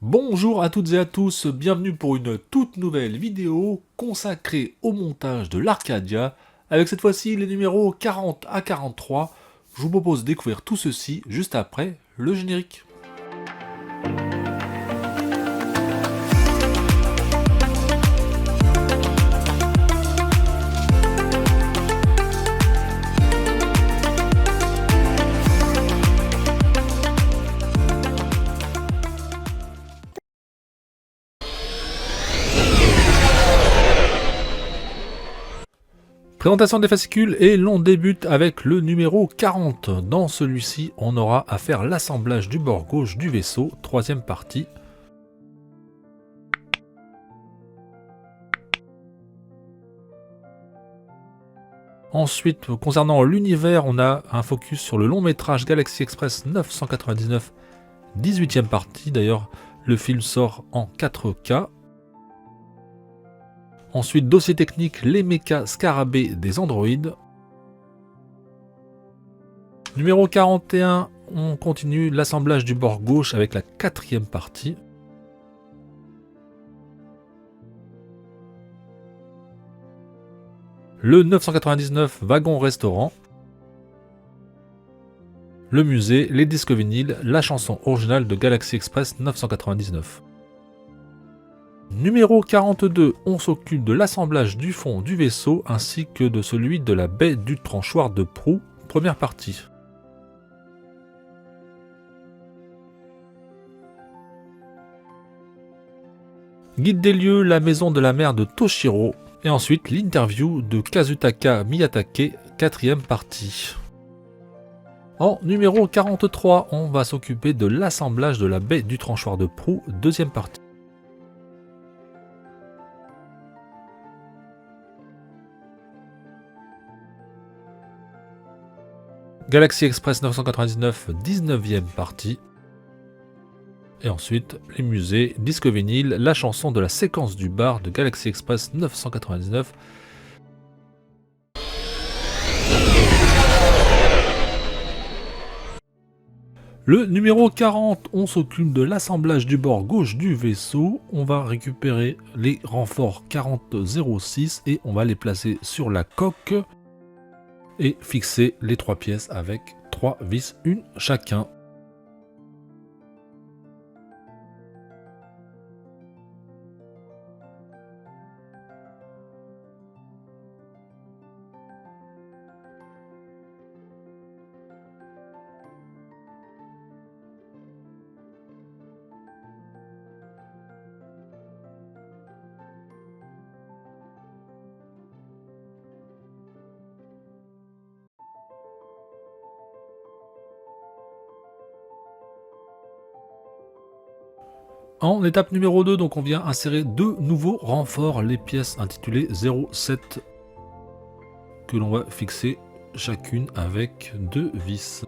Bonjour à toutes et à tous, bienvenue pour une toute nouvelle vidéo consacrée au montage de l'Arcadia, avec cette fois-ci les numéros 40 à 43. Je vous propose de découvrir tout ceci juste après le générique. Présentation des fascicules et l'on débute avec le numéro 40. Dans celui-ci, on aura à faire l'assemblage du bord gauche du vaisseau, troisième partie. Ensuite, concernant l'univers, on a un focus sur le long métrage Galaxy Express 999, 18e partie. D'ailleurs, le film sort en 4K. Ensuite, dossier technique, les mechas scarabées des androïdes. Numéro 41, on continue l'assemblage du bord gauche avec la 4e partie. Le 999, wagon restaurant. Le musée, les disques vinyles, la chanson originale de Galaxy Express 999. Numéro 42, on s'occupe de l'assemblage du fond du vaisseau ainsi que de celui de la baie du tranchoir de proue, première partie. Guide des lieux, la maison de la mère de Toshiro, et ensuite l'interview de Kazutaka Miyatake, 4e partie. En numéro 43, on va s'occuper de l'assemblage de la baie du tranchoir de proue, deuxième partie. Galaxy Express 999, 19e partie. Et ensuite, les musées, disque vinyle, la chanson de la séquence du bar de Galaxy Express 999. Le numéro 40, on s'occupe de l'assemblage du bord gauche du vaisseau. On va récupérer les renforts 4006 et on va les placer sur la coque et fixer les 3 pièces avec 3 vis, une chacun. En étape numéro 2, donc on vient insérer 2 nouveaux renforts, les pièces intitulées 07 que l'on va fixer chacune avec 2 vis.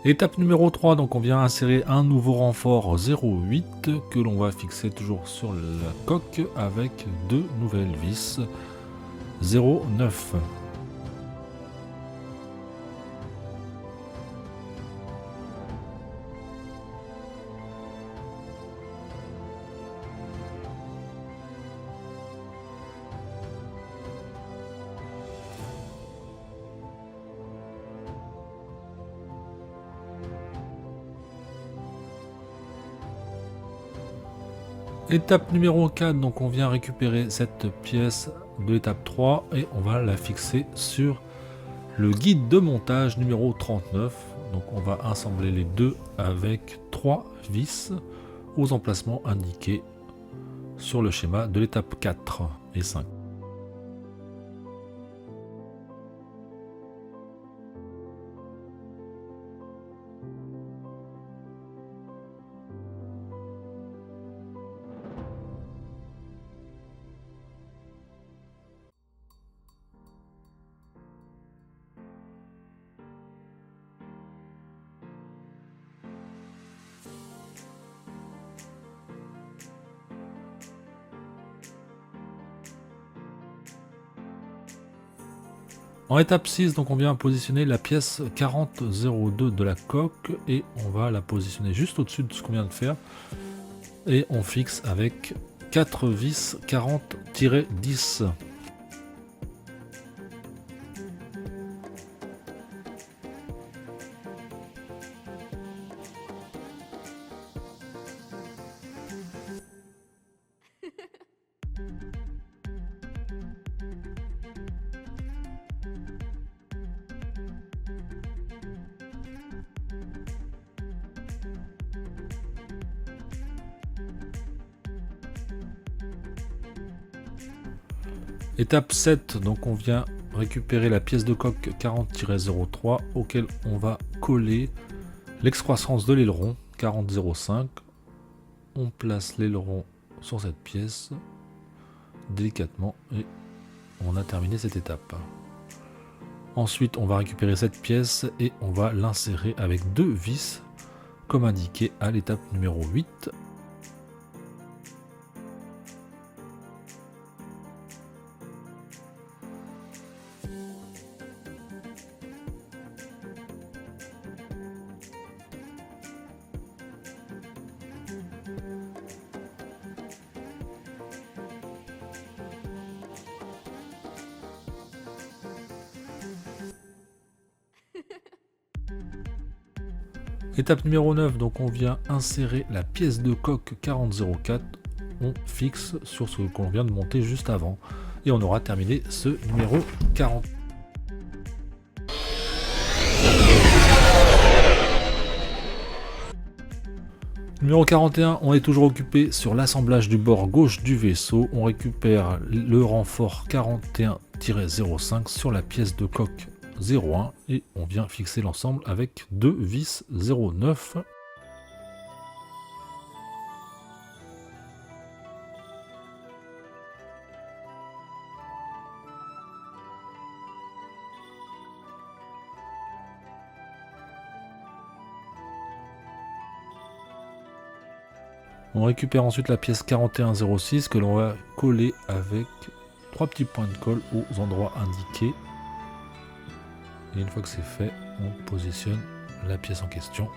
Étape numéro 3, donc on vient insérer un nouveau renfort 08 que l'on va fixer toujours sur la coque avec 2 nouvelles vis 09. Étape numéro 4, donc on vient récupérer cette pièce de l'étape 3 et on va la fixer sur le guide de montage numéro 39. Donc on va assembler les deux avec 3 vis aux emplacements indiqués sur le schéma de l'étape 4 et 5. En étape 6, donc on vient positionner la pièce 4002 de la coque et on va la positionner juste au-dessus de ce qu'on vient de faire. Et on fixe avec 4 vis 40-10. Étape 7, donc on vient récupérer la pièce de coque 40-03 auquel on va coller l'excroissance de l'aileron 40-05. On place l'aileron sur cette pièce délicatement et on a terminé cette étape. Ensuite, on va récupérer cette pièce et on va l'insérer avec 2 vis comme indiqué à l'étape numéro 8. Étape numéro 9, donc on vient insérer la pièce de coque 40-04. On fixe sur ce qu'on vient de monter juste avant. Et on aura terminé ce numéro 40. Numéro 41, on est toujours occupé sur l'assemblage du bord gauche du vaisseau. On récupère le renfort 41-05 sur la pièce de coque 01 et on vient fixer l'ensemble avec 2 vis 09. On récupère ensuite la pièce 41-06 que l'on va coller avec 3 petits points de colle aux endroits indiqués. Et une fois que c'est fait, on positionne la pièce en question.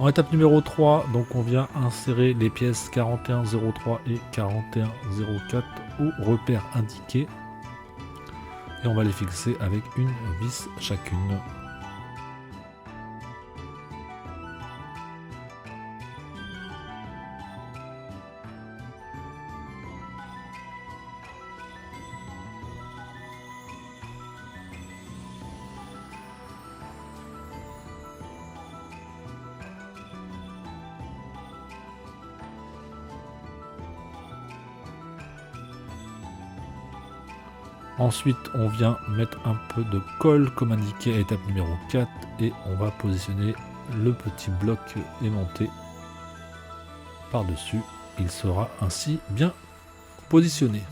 En étape numéro 3, donc on vient insérer les pièces 41-03 et 41-04 au repère indiqué. Et on va les fixer avec une vis chacune. Ensuite, on vient mettre un peu de colle comme indiqué à l'étape numéro 4 et on va positionner le petit bloc aimanté par-dessus. Il sera ainsi bien positionné.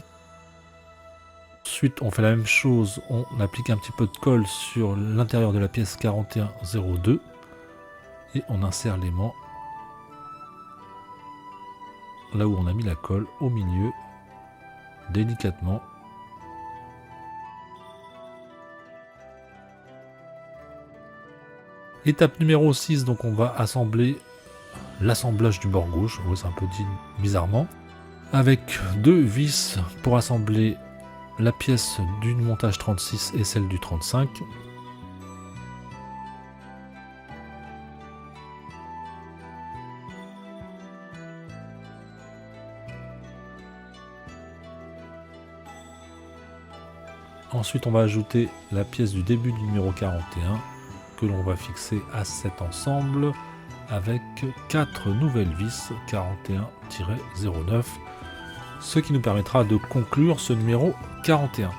Ensuite, on fait la même chose, on applique un petit peu de colle sur l'intérieur de la pièce 41-02 et on insère l'aimant là où on a mis la colle, au milieu, délicatement. Étape numéro 6, donc on va assembler l'assemblage du bord gauche, oui, c'est un peu dit bizarrement, avec 2 vis pour assembler la pièce du montage 36 et celle du 35. Ensuite, on va ajouter la pièce du début du numéro 41 que l'on va fixer à cet ensemble avec 4 nouvelles vis 41-09, ce qui nous permettra de conclure ce numéro 41.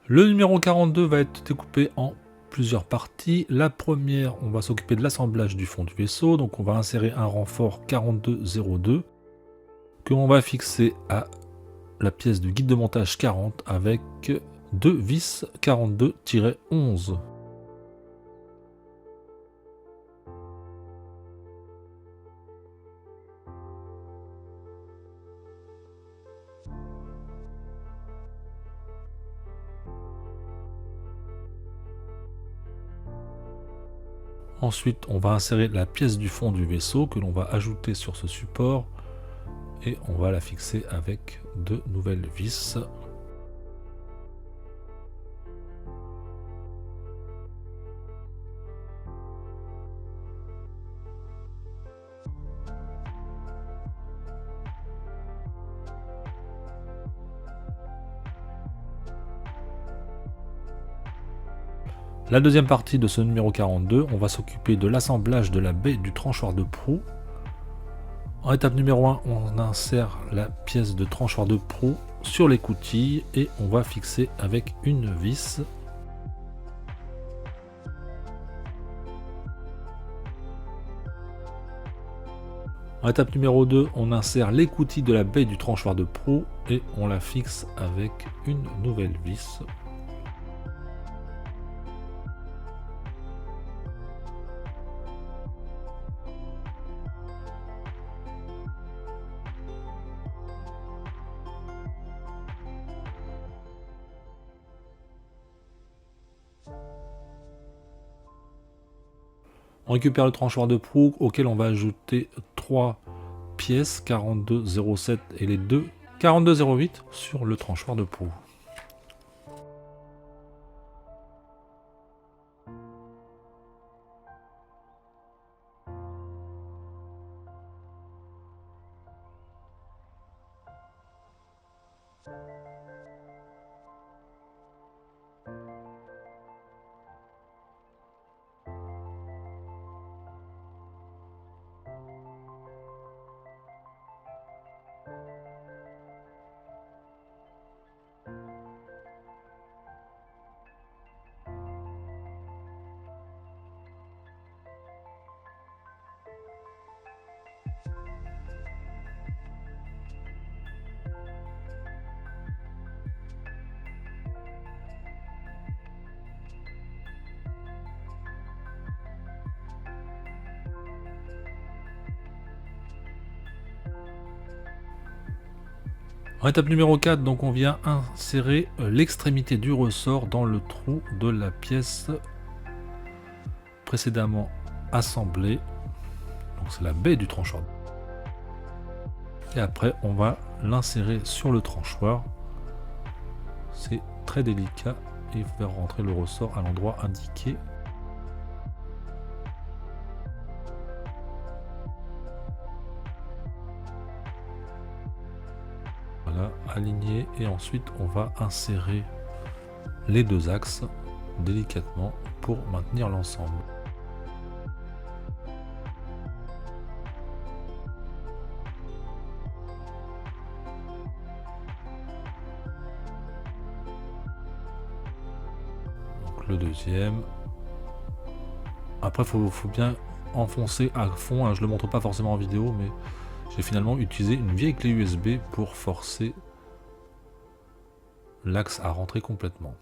Le numéro 42 va être découpé en plusieurs parties. La première, on va s'occuper de l'assemblage du fond du vaisseau. Donc on va insérer un renfort 4202 que l'on va fixer à la pièce du guide de montage 40 avec 2 vis 42-11. Ensuite, on va insérer la pièce du fond du vaisseau que l'on va ajouter sur ce support et on va la fixer avec 2 nouvelles vis. La deuxième partie de ce numéro 42, on va s'occuper de l'assemblage de la baie du tranchoir de proue. En étape numéro 1, on insère la pièce de tranchoir de proue sur l'écoutille et on va fixer avec une vis. En étape numéro 2, on insère l'écoutille de la baie du tranchoir de proue et on la fixe avec une nouvelle vis. On récupère le tranchoir de proue auquel on va ajouter 3 pièces 4207 et les 2 4208 sur le tranchoir de proue. En étape numéro 4, donc on vient insérer l'extrémité du ressort dans le trou de la pièce précédemment assemblée. Donc c'est la baie du tranchoir. Et après on va l'insérer sur le tranchoir. C'est très délicat et il faut faire rentrer le ressort à l'endroit indiqué. Voilà, aligné, et ensuite on va insérer les 2 axes délicatement pour maintenir l'ensemble. Donc le deuxième. Après, faut bien enfoncer à fond. Hein. Je le montre pas forcément en vidéo, mais j'ai finalement utilisé une vieille clé USB pour forcer l'axe à rentrer complètement.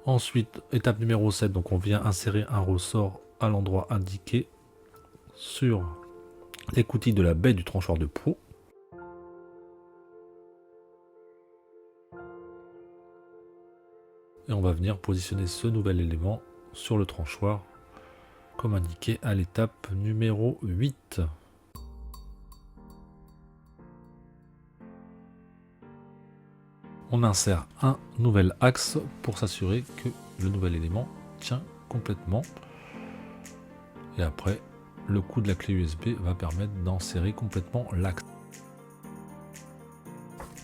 Ensuite, étape numéro 7, donc on vient insérer un ressort à l'endroit indiqué sur l'écoutille de la baie du tranchoir de proue. Et on va venir positionner ce nouvel élément sur le tranchoir, comme indiqué à l'étape numéro 8. On insère un nouvel axe pour s'assurer que le nouvel élément tient complètement. Et après, le coup de la clé USB va permettre d'enserrer complètement l'axe.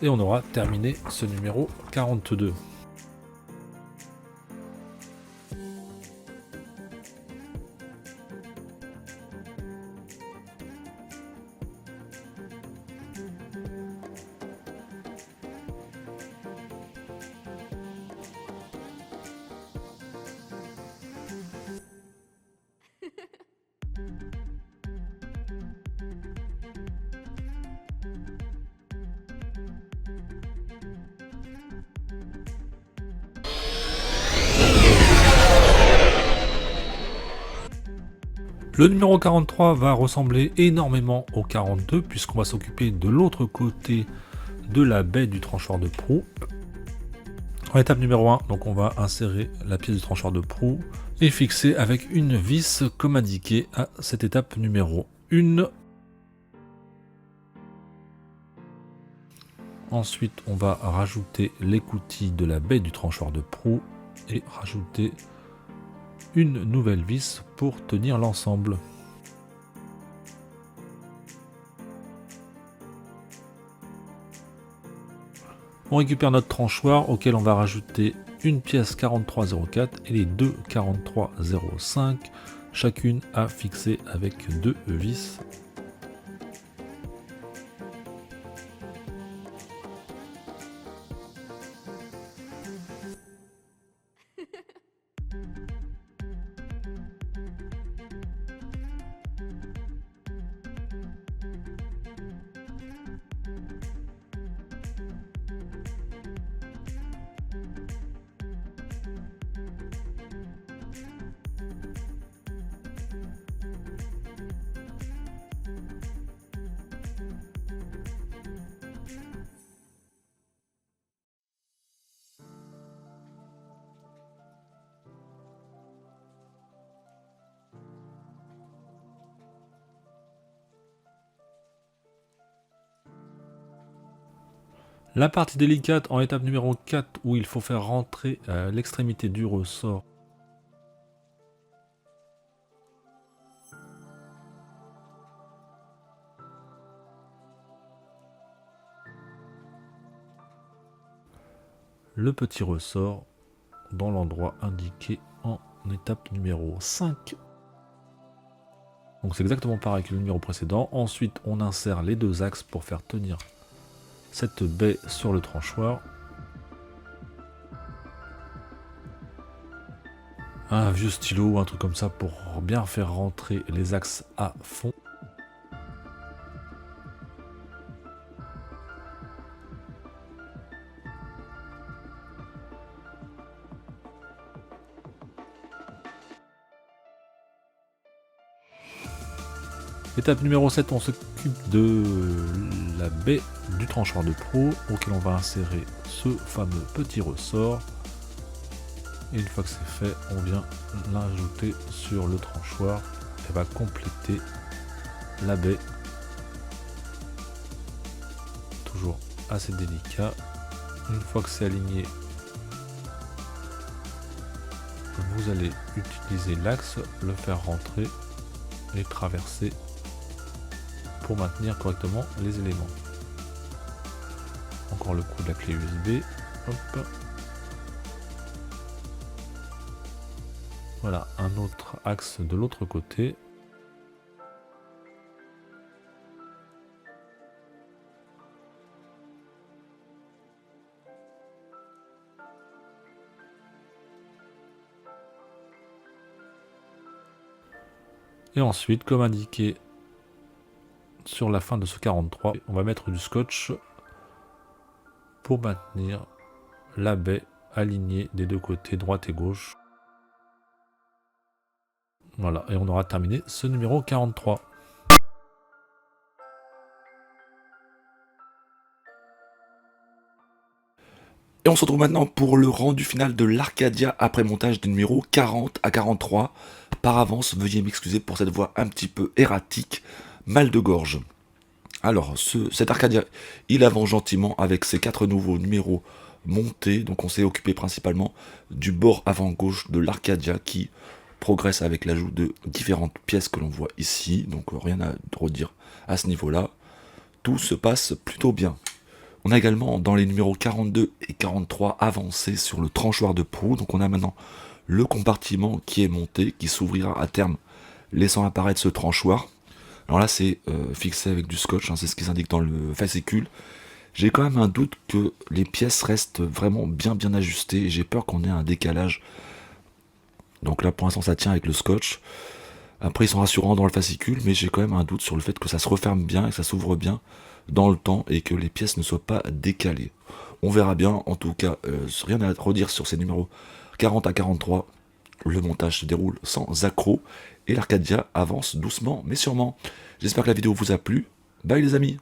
Et on aura terminé ce numéro 42. Le numéro 43 va ressembler énormément au 42 puisqu'on va s'occuper de l'autre côté de la baie du tranchoir de proue. En étape numéro 1, donc on va insérer la pièce du tranchoir de proue et fixer avec une vis comme indiqué à cette étape numéro 1. Ensuite, on va rajouter l'écoutille de la baie du tranchoir de proue et rajouter une nouvelle vis pour tenir l'ensemble. On récupère notre tranchoir auquel on va rajouter une pièce 4304 et les deux 4305, chacune à fixer avec deux vis. La partie délicate en étape numéro 4 où il faut faire rentrer l'extrémité du ressort. Le petit ressort dans l'endroit indiqué en étape numéro 5. Donc c'est exactement pareil que le numéro précédent. Ensuite on insère les deux axes pour faire tenir cette baie sur le tranchoir. Un vieux stylo ou un truc comme ça pour bien faire rentrer les axes à fond. Étape numéro 7, on s'occupe de la baie du tranchoir de proue auquel on va insérer ce fameux petit ressort. Et une fois que c'est fait, on vient l'ajouter sur le tranchoir et va compléter la baie. Toujours assez délicat. Une fois que c'est aligné, vous allez utiliser l'axe, le faire rentrer et traverser pour maintenir correctement les éléments. Encore le coup de la clé USB. Hop. Voilà, un autre axe de l'autre côté. Et ensuite, comme indiqué sur la fin de ce 43, on va mettre du scotch pour maintenir la baie alignée des deux côtés, droite et gauche. Voilà, et on aura terminé ce numéro 43. Et on se retrouve maintenant pour le rendu final de l'Arcadia après montage du numéro 40 à 43. Par avance, veuillez m'excuser pour cette voix un petit peu erratique, mal de gorge. Alors, cet Arcadia, il avance gentiment avec ses 4 nouveaux numéros montés. Donc on s'est occupé principalement du bord avant gauche de l'Arcadia qui progresse avec l'ajout de différentes pièces que l'on voit ici. Donc rien à redire à ce niveau-là. Tout se passe plutôt bien. On a également dans les numéros 42 et 43 avancé sur le tranchoir de proue. Donc on a maintenant le compartiment qui est monté, qui s'ouvrira à terme, laissant apparaître ce tranchoir. Alors là c'est fixé avec du scotch, hein, c'est ce qui s'indique dans le fascicule. J'ai quand même un doute que les pièces restent vraiment bien ajustées et j'ai peur qu'on ait un décalage. Donc là pour l'instant ça tient avec le scotch. Après ils sont rassurants dans le fascicule, mais j'ai quand même un doute sur le fait que ça se referme bien et que ça s'ouvre bien dans le temps et que les pièces ne soient pas décalées. On verra bien, en tout cas, rien à redire sur ces numéros 40 à 43. Le montage se déroule sans accroc et l'Arcadia avance doucement mais sûrement. J'espère que la vidéo vous a plu. Bye les amis!